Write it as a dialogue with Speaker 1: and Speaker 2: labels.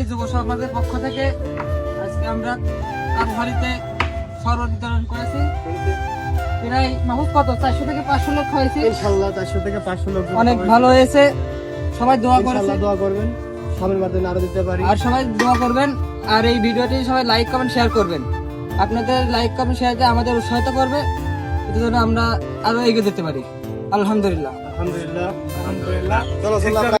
Speaker 1: যুব সমাজের পক্ষ থেকে আজকে আমরা কাঠবাড়িতে শরবত বিতরণ করেছি। প্রায় মাহুত কত 400 থেকে 500 লোক খাইছে।
Speaker 2: ইনশাআল্লাহ 400 থেকে 500 লোক
Speaker 1: অনেক ভালো হয়েছে। সবাই দোয়া করবেন,
Speaker 2: ইনশাআল্লাহ দোয়া করবেন, সবার মাধ্যমে আরো দিতে পারি।
Speaker 1: আর সবাই দোয়া করবেন। আর এই ভিডিওটি সবাই লাইক কমেন্ট শেয়ার করবেন। আপনাদের লাইক কমেন্ট শেয়ারটা আমাদের উৎসাহিত করবে, এর জন্য আমরা আরো এগিয়ে যেতে পারি। আলহামদুলিল্লাহ।
Speaker 2: আলহামদুলিল্লাহ, আলহামদুলিল্লাহ। চলো